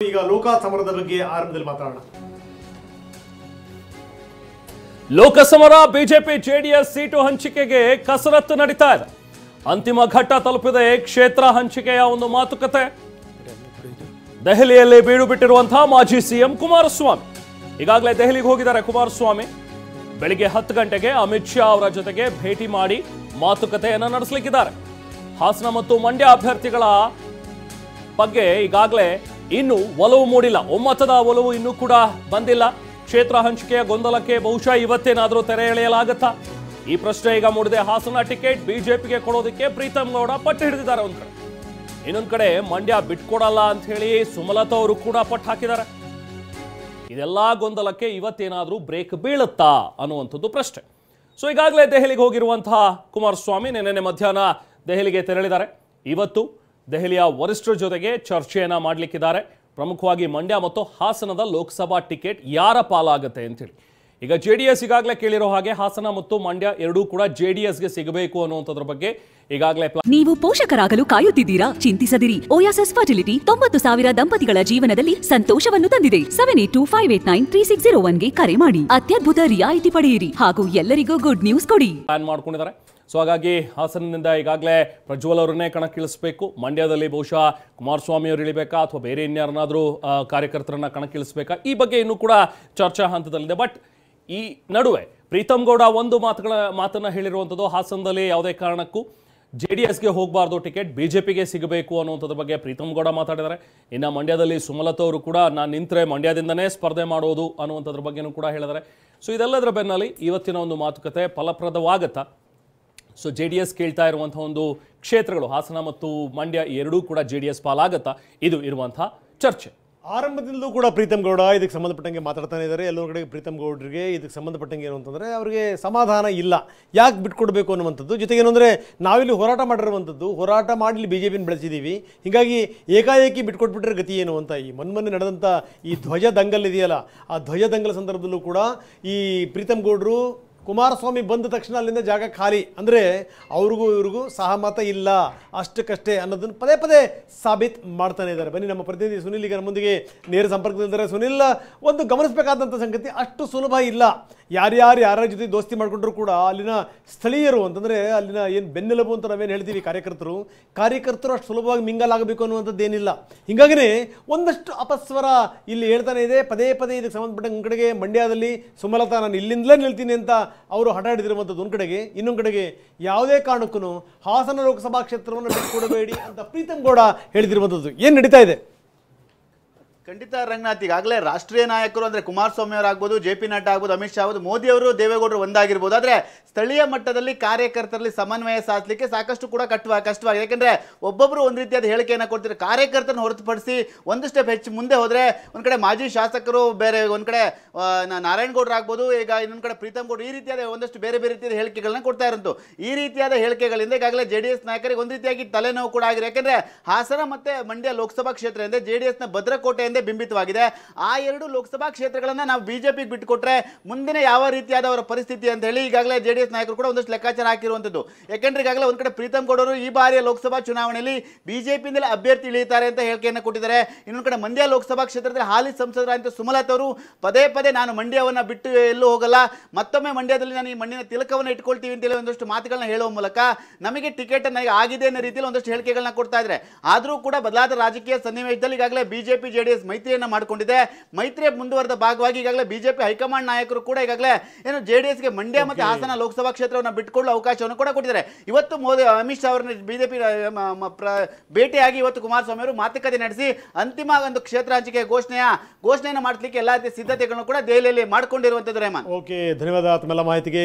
ಈಗ ಲೋಕ ಸಮರದ ಬಗ್ಗೆ ಆರಂಭದಲ್ಲಿ ಮಾತಾಡೋಣ. ಲೋಕಸಮರ ಬಿಜೆಪಿ ಜೆಡಿಎಸ್ ಸೀಟು ಹಂಚಿಕೆಗೆ ಕಸರತ್ತು ನಡೀತಾ ಇದೆ. ಅಂತಿಮ ಘಟ್ಟ ತಲುಪಿದೆ ಕ್ಷೇತ್ರ ಹಂಚಿಕೆಯ ಒಂದು ಮಾತುಕತೆ. ದೆಹಲಿಯಲ್ಲಿ ಬೀಡು ಬಿಟ್ಟಿರುವಂತಹ ಮಾಜಿ ಸಿಎಂ ಕುಮಾರಸ್ವಾಮಿ ಈಗಾಗಲೇ ದೆಹಲಿಗೆ ಹೋಗಿದ್ದಾರೆ. ಕುಮಾರಸ್ವಾಮಿ ಬೆಳಿಗ್ಗೆ 10 ಗಂಟೆಗೆ ಅಮಿತ್ ಶಾ ಅವರ ಜೊತೆಗೆ ಭೇಟಿ ಮಾಡಿ ಮಾತುಕತೆಯನ್ನು ನಡೆಸಲಿಕ್ಕಿದ್ದಾರೆ. ಹಾಸನ ಮತ್ತು ಮಂಡ್ಯ ಅಭ್ಯರ್ಥಿಗಳ ಬಗ್ಗೆ ಈಗಾಗಲೇ ಇನ್ನು ಒಲವು ಮೂಡಿಲ್ಲ, ಒಮ್ಮತದ ಒಲವು ಇನ್ನೂ ಕೂಡ ಬಂದಿಲ್ಲ. ಕ್ಷೇತ್ರ ಹಂಚಿಕೆಯ ಗೊಂದಲಕ್ಕೆ ಬಹುಶಃ ಇವತ್ತೇನಾದರೂ ತೆರೆ ಎಳೆಯಲಾಗತ್ತಾ? ಈ ಪ್ರಶ್ನೆ ಈಗ ಮೂಡಿದೆ. ಹಾಸನ ಟಿಕೆಟ್ ಬಿಜೆಪಿಗೆ ಕೊಡೋದಕ್ಕೆ ಪ್ರೀತಮ್ ಗೌಡ ಪಟ್ಟು ಹಿಡಿದಿದ್ದಾರೆ ಒಂದ್ ಕಡೆ, ಇನ್ನೊಂದ್ ಕಡೆ ಮಂಡ್ಯ ಬಿಟ್ಕೊಡಲ್ಲ ಅಂತ ಹೇಳಿ ಸುಮಲತಾ ಅವರು ಕೂಡ ಪಟ್ಟು ಹಾಕಿದ್ದಾರೆ. ಇದೆಲ್ಲಾ ಗೊಂದಲಕ್ಕೆ ಇವತ್ತೇನಾದ್ರೂ ಬ್ರೇಕ್ ಬೀಳುತ್ತಾ ಅನ್ನುವಂಥದ್ದು ಪ್ರಶ್ನೆ. ಸೊ ಈಗಾಗಲೇ ದೆಹಲಿಗೆ ಹೋಗಿರುವಂತಹ ಕುಮಾರಸ್ವಾಮಿ ನಿನ್ನೆ ಮಧ್ಯಾಹ್ನ ದೆಹಲಿಗೆ ತೆರಳಿದ್ದಾರೆ. ಇವತ್ತು ದೆಹಲಿಯ ವರಿಷ್ಠರ ಜೊತೆಗೆ ಚರ್ಚೆಯನ್ನ ಮಾಡಲಿಕ್ಕಿದ್ದಾರೆ. ಪ್ರಮುಖವಾಗಿ ಮಂಡ್ಯ ಮತ್ತು ಹಾಸನದ ಲೋಕಸಭಾ ಟಿಕೆಟ್ ಯಾರ ಪಾಲಾಗುತ್ತೆ ಅಂತೇಳಿ. ಈಗ ಜೆಡಿಎಸ್ ಈಗಾಗಲೇ ಕೇಳಿರೋ ಹಾಗೆ ಹಾಸನ ಮತ್ತು ಮಂಡ್ಯ ಎರಡೂ ಕೂಡ ಜೆಡಿಎಸ್ಗೆ ಸಿಗಬೇಕು ಅನ್ನುವಂಥದ್ರ ಬಗ್ಗೆ ಈಗಾಗಲೇ ನೀವು ಪೋಷಕರಾಗಲು ಕಾಯುತ್ತಿದ್ದೀರಾ? ಚಿಂತಿಸದಿರಿ. ಓಯಾಸಸ್ ಫರ್ಟಿಲಿಟಿ 90,000 ದಂಪತಿಗಳ ಜೀವನದಲ್ಲಿ ಸಂತೋಷವನ್ನು ತಂದಿದೆ. 7825893601ಗೆ ಕರೆ ಮಾಡಿ ಅತ್ಯದ್ಭುತ ರಿಯಾಯಿತಿ ಪಡೆಯಿರಿ ಹಾಗೂ ಎಲ್ಲರಿಗೂ ಗುಡ್ ನ್ಯೂಸ್ ಕೊಡಿ. ಪ್ಲಾನ್ ಮಾಡ್ಕೊಂಡಿದ್ದಾರೆ. ಸೊ ಹಾಗಾಗಿ ಹಾಸನದಿಂದ ಈಗಾಗಲೇ ಪ್ರಜ್ವಲ್ ಅವರನ್ನೇ ಕಣಕ್ಕಿಳಿಸಬೇಕು. ಮಂಡ್ಯದಲ್ಲಿ ಬಹುಶಃ ಕುಮಾರಸ್ವಾಮಿ ಅವರು ಇಳಿಬೇಕಾ ಅಥವಾ ಬೇರೆ ಇನ್ಯಾರನ್ನಾದರೂ ಕಾರ್ಯಕರ್ತರನ್ನ ಕಣಕ್ಕಿಳಿಸಬೇಕಾ, ಈ ಬಗ್ಗೆ ಇನ್ನೂ ಕೂಡ ಚರ್ಚಾ ಹಂತದಲ್ಲಿದೆ. ಬಟ್ ಈ ನಡುವೆ ಪ್ರೀತಮ್ ಗೌಡ ಒಂದು ಮಾತನ್ನ ಹೇಳಿರುವಂಥದ್ದು, ಹಾಸನದಲ್ಲಿ ಯಾವುದೇ ಕಾರಣಕ್ಕೂ ಜೆಡಿಎಸ್ಗೆ ಹೋಗಬಾರ್ದು, ಟಿಕೆಟ್ ಬಿಜೆಪಿಗೆ ಸಿಗಬೇಕು ಅನ್ನುವಂಥದ್ರ ಬಗ್ಗೆ ಪ್ರೀತಮ್ ಗೌಡ ಮಾತಾಡಿದ್ದಾರೆ. ಇನ್ನು ಮಂಡ್ಯದಲ್ಲಿ ಸುಮಲತಾ ಅವರು ಕೂಡ ನಾನು ನಿಂತರೆ ಮಂಡ್ಯದಿಂದನೇ ಸ್ಪರ್ಧೆ ಮಾಡೋದು ಅನ್ನುವಂಥದ್ರ ಬಗ್ಗೆನೂ ಕೂಡ ಹೇಳಿದ್ದಾರೆ. ಸೊ ಇದೆಲ್ಲದರ ಬೆನ್ನಲ್ಲಿ ಇವತ್ತಿನ ಒಂದು ಮಾತುಕತೆ ಫಲಪ್ರದವಾಗತ್ತಾ? ಸೊ ಜೆಡಿಎಸ್ ಕೇಳ್ತಾ ಇರುವಂತಹ ಒಂದು ಕ್ಷೇತ್ರಗಳು ಹಾಸನ ಮತ್ತು ಮಂಡ್ಯ ಎರಡೂ ಕೂಡ ಜೆಡಿಎಸ್ ಪಾಲಾಗತ್ತಾ? ಇದು ಇರುವಂತಹ ಚರ್ಚೆ. ಆರಂಭದಿಂದಲೂ ಕೂಡ ಪ್ರೀತಮ್ ಗೌಡ ಇದಕ್ಕೆ ಸಂಬಂಧಪಟ್ಟಂಗೆ ಮಾತಾಡ್ತಾನೆ ಇದ್ದಾರೆ. ಎಲ್ಲರ ಕಡೆಗೆ ಪ್ರೀತಮ್ ಗೌಡರಿಗೆ ಇದಕ್ಕೆ ಸಂಬಂಧಪಟ್ಟಂಗೆ ಏನು ಅಂತಂದರೆ ಅವರಿಗೆ ಸಮಾಧಾನ ಇಲ್ಲ, ಯಾಕೆ ಬಿಟ್ಕೊಡ್ಬೇಕು ಅನ್ನುವಂಥದ್ದು. ಜೊತೆಗೆ ಏನು ಅಂದರೆ ನಾವಿಲ್ಲಿ ಹೋರಾಟ ಮಾಡಿರುವಂಥದ್ದು, ಹೋರಾಟ ಮಾಡಿ ಬಿ ಜೆ ಪಿನ ಬೆಳೆಸಿದ್ದೀವಿ, ಹೀಗಾಗಿ ಏಕಾಏಕಿ ಬಿಟ್ಕೊಟ್ಬಿಟ್ರೆ ಗತಿ ಏನು ಅಂತ. ಈ ಮೊನ್ನೆ ನಡೆದಂಥ ಈ ಧ್ವಜ ದಂಗಲ್ ಇದೆಯಲ್ಲ, ಆ ಧ್ವಜ ದಂಗಲ್ ಸಂದರ್ಭದಲ್ಲೂ ಕೂಡ ಈ ಪ್ರೀತಮ್ ಗೌಡರು ಕುಮಾರಸ್ವಾಮಿ ಬಂದ ತಕ್ಷಣ ಅಲ್ಲಿಂದ ಜಾಗ ಖಾಲಿ ಅಂದರೆ ಅವ್ರಿಗೂ ಇವ್ರಿಗೂ ಸಹಮತ ಇಲ್ಲ, ಅಷ್ಟಕ್ಕಷ್ಟೇ ಅನ್ನೋದನ್ನು ಪದೇ ಪದೇ ಸಾಬೀತು ಮಾಡ್ತಾನೆ ಇದ್ದಾರೆ. ಬನ್ನಿ ನಮ್ಮ ಪ್ರತಿನಿಧಿ ಸುನಿಲ್ ಈಗ ನಮ್ಮೊಂದಿಗೆ ನೇರ ಸಂಪರ್ಕದಲ್ಲಿದ್ದಾರೆ. ಸುನಿಲ್, ಒಂದು ಗಮನಿಸಬೇಕಾದಂಥ ಸಂಗತಿ, ಅಷ್ಟು ಸುಲಭ ಇಲ್ಲ. ಯಾರ ಜೊತೆ ದೋಸ್ತಿ ಮಾಡಿಕೊಂಡ್ರು ಕೂಡ ಅಲ್ಲಿನ ಸ್ಥಳೀಯರು ಅಂತಂದರೆ ಅಲ್ಲಿನ ಏನು ಬೆನ್ನೆಲುಬು ಅಂತ ನಾವೇನು ಹೇಳ್ತೀವಿ ಕಾರ್ಯಕರ್ತರು ಅಷ್ಟು ಸುಲಭವಾಗಿ ಮಿಂಗಲಾಗಬೇಕು ಅನ್ನುವಂಥದ್ದು ಏನಿಲ್ಲ. ಹೀಗಾಗಿನೇ ಒಂದಷ್ಟು ಅಪಸ್ವರ ಇಲ್ಲಿ ಹೇಳ್ತಾನೆ ಇದೆ. ಪದೇ ಪದೇ ಇದಕ್ಕೆ ಸಂಬಂಧಪಟ್ಟ ಒಂದು ಕಡೆಗೆ ಮಂಡ್ಯದಲ್ಲಿ ಸುಮಲತಾ ನಾನು ಇಲ್ಲಿಂದಲೇ ನಿಲ್ತೀನಿ ಅಂತ ಅವರು ಹಠ ಹಿಡಿದಿರುವಂಥದ್ದು ಒಂದು ಕಡೆಗೆ, ಇನ್ನೊಂದು ಕಡೆಗೆ ಯಾವುದೇ ಕಾರಣಕ್ಕೂ ಹಾಸನ ಲೋಕಸಭಾ ಕ್ಷೇತ್ರವನ್ನು ಬಿಟ್ಟುಕೊಡಬೇಡಿ ಅಂತ ಪ್ರೀತಮ್ ಗೌಡ ಹೇಳಿದಿರುವಂಥದ್ದು ಏನು ನಡೀತಾ ಇದೆ? ಖಂಡಿತ ರಂಗನಾಥ್, ಈಗಾಗಲೇ ರಾಷ್ಟ್ರೀಯ ನಾಯಕರು ಅಂದರೆ ಕುಮಾರಸ್ವಾಮಿ ಅವರಾಗ್ಬೋದು, ಜೆ.ಪಿ. ನಡ್ಡಾ ಆಗ್ಬೋದು, ಅಮಿತ್ ಶಾ ಆಗ್ಬೋದು, ಮೋದಿ ಅವರು, ದೇವೇಗೌಡರು ಒಂದಾಗಿರ್ಬೋದು. ಆದರೆ ಸ್ಥಳೀಯ ಮಟ್ಟದಲ್ಲಿ ಕಾರ್ಯಕರ್ತರಲ್ಲಿ ಸಮನ್ವಯ ಸಾಧಿಸಲಿಕ್ಕೆ ಸಾಕಷ್ಟು ಕೂಡ ಕಷ್ಟವಾಗಿದೆ. ಯಾಕೆಂದರೆ ಒಬ್ಬೊಬ್ಬರು ಒಂದು ರೀತಿಯಾದ ಹೇಳಿಕೆಯನ್ನು ಕೊಡ್ತಾರೆ. ಕಾರ್ಯಕರ್ತರನ್ನು ಹೊರತುಪಡಿಸಿ ಒಂದು ಸ್ಟೆಪ್ ಹೆಚ್ಚು ಮುಂದೆ ಹೋದರೆ ಒಂದು ಕಡೆ ಮಾಜಿ ಶಾಸಕರು, ಬೇರೆ ಒಂದು ಕಡೆ ನಾರಾಯಣಗೌಡರು ಆಗ್ಬೋದು, ಈಗ ಇನ್ನೊಂದು ಕಡೆ ಪ್ರೀತಮ್ ಗೌಡ, ಈ ರೀತಿಯಾದ ಒಂದಷ್ಟು ಬೇರೆ ಬೇರೆ ರೀತಿಯಾದ ಹೇಳಿಕೆಗಳನ್ನ ಕೊಡ್ತಾ ಇರೋದು. ಈ ರೀತಿಯಾದ ಹೇಳಿಕೆಗಳಿಂದ ಈಗಾಗಲೇ ಜೆಡಿಎಸ್ ನಾಯಕರಿಗೆ ಒಂದು ರೀತಿಯಾಗಿ ತಲೆನೋವು ಕೂಡ ಆಗಿದೆ. ಯಾಕೆಂದರೆ ಹಾಸನ ಮತ್ತು ಮಂಡ್ಯ ಲೋಕಸಭಾ ಕ್ಷೇತ್ರ ಎಂದರೆ ಜೆಡಿಎಸ್ನ ಭದ್ರಕೋಟೆ ಬಿಂಬಿತವಾಗಿದೆ. ಆ ಎರಡು ಲೋಕಸಭಾ ಕ್ಷೇತ್ರಗಳನ್ನ ನಾವು ಬಿಜೆಪಿಗೆ ಬಿಟ್ಟುಕೊಟ್ರೆ ಮುಂದಿನ ಯಾವ ರೀತಿಯಾದ ಅವರ ಪರಿಸ್ಥಿತಿ ಅಂತ ಹೇಳಿ ಈಗಾಗಲೇ ಜೆಡಿಎಸ್ ನಾಯಕರು ಕೂಡ ಒಂದಷ್ಟು ಲೆಕ್ಕಾಚಾರ ಹಾಕಿರುವಂಥದ್ದು. ಯಾಕೆಂದ್ರೆ ಈಗಾಗಲೇ ಒಂದ್ ಕಡೆ ಪ್ರೀತಮ್ ಗೌಡ ಅವರು ಈ ಬಾರಿಯ ಲೋಕಸಭಾ ಚುನಾವಣೆಯಲ್ಲಿ ಬಿಜೆಪಿಯಿಂದಲೇ ಅಭ್ಯರ್ಥಿ ಇಳಿಯುತ್ತಾರೆ ಅಂತ ಹೇಳಿಕೆಯನ್ನು ಕೊಟ್ಟಿದ್ದಾರೆ. ಇನ್ನೊಂದು ಕಡೆ ಮಂಡ್ಯ ಲೋಕಸಭಾ ಕ್ಷೇತ್ರದಲ್ಲಿ ಹಾಲಿ ಸಂಸದರಾದಂಥ ಸುಮಲತಾ ಅವರು ಪದೇ ಪದೇ ನಾನು ಮಂಡ್ಯವನ್ನು ಬಿಟ್ಟು ಎಲ್ಲೂ ಹೋಗಲ್ಲ, ಮತ್ತೊಮ್ಮೆ ಮಂಡ್ಯದಲ್ಲಿ ನಾನು ಈ ಮಣ್ಣಿನ ತಿಲಕವನ್ನು ಇಟ್ಕೊಳ್ತೀವಿ ಅಂತೇಳಿ ಒಂದಷ್ಟು ಮಾತುಗಳನ್ನ ಹೇಳುವ ಮೂಲಕ ನಮಗೆ ಟಿಕೆಟ್ ನನಗೆ ಆಗಿದೆ ಅನ್ನೋ ರೀತಿಯಲ್ಲಿ ಒಂದಷ್ಟು ಹೇಳಿಕೆಗಳನ್ನ ಕೊಡ್ತಾ ಇದ್ದಾರೆ. ಆದರೂ ಕೂಡ ಬದಲಾದ ರಾಜಕೀಯ ಸನ್ನಿವೇಶದಲ್ಲಿ ಈಗಾಗಲೇ ಬಿಜೆಪಿ ಜೆಡಿಎಸ್ ಮೈತ್ರಿಯನ್ನು ಮಾಡಿಕೊಂಡಿದೆ. ಮೈತ್ರಿಯ ಮುಂದುವರೆದ ಭಾಗವಾಗಿ ಈಗಾಗಲೇ ಬಿಜೆಪಿ ಹೈಕಮಾಂಡ್ ನಾಯಕರು ಕೂಡ ಈಗಾಗಲೇ ಏನು ಜೆಡಿಎಸ್ಗೆ ಮಂಡ್ಯ ಮತ್ತು ಹಾಸನ ಲೋಕಸಭಾ ಕ್ಷೇತ್ರವನ್ನು ಬಿಟ್ಟುಕೊಳ್ಳುವ ಅವಕಾಶವನ್ನು ಕೂಡ ಕೊಟ್ಟಿದ್ದಾರೆ. ಇವತ್ತು ಅಮಿತ್ ಶಾ ಅವರನ್ನು ಬಿಜೆಪಿ ಭೇಟಿಯಾಗಿ ಇವತ್ತು ಕುಮಾರಸ್ವಾಮಿ ಅವರು ಮಾತುಕತೆ ನಡೆಸಿ ಅಂತಿಮ ಒಂದು ಕ್ಷೇತ್ರ ಹಂಚಿಕೆ ಘೋಷಣೆಯನ್ನು ಮಾಡಲಿಕ್ಕೆ ಎಲ್ಲ ರೀತಿಯ ಸಿದ್ಧತೆಗಳನ್ನು ಕೂಡ ದೆಹಲಿಯಲ್ಲಿ ಮಾಡಿಕೊಂಡಿರುವಂಥದ್ದು. ರೇಮನ್, ಓಕೆ, ಧನ್ಯವಾದ ತಮ್ಮೆಲ್ಲ ಮಾಹಿತಿಗೆ.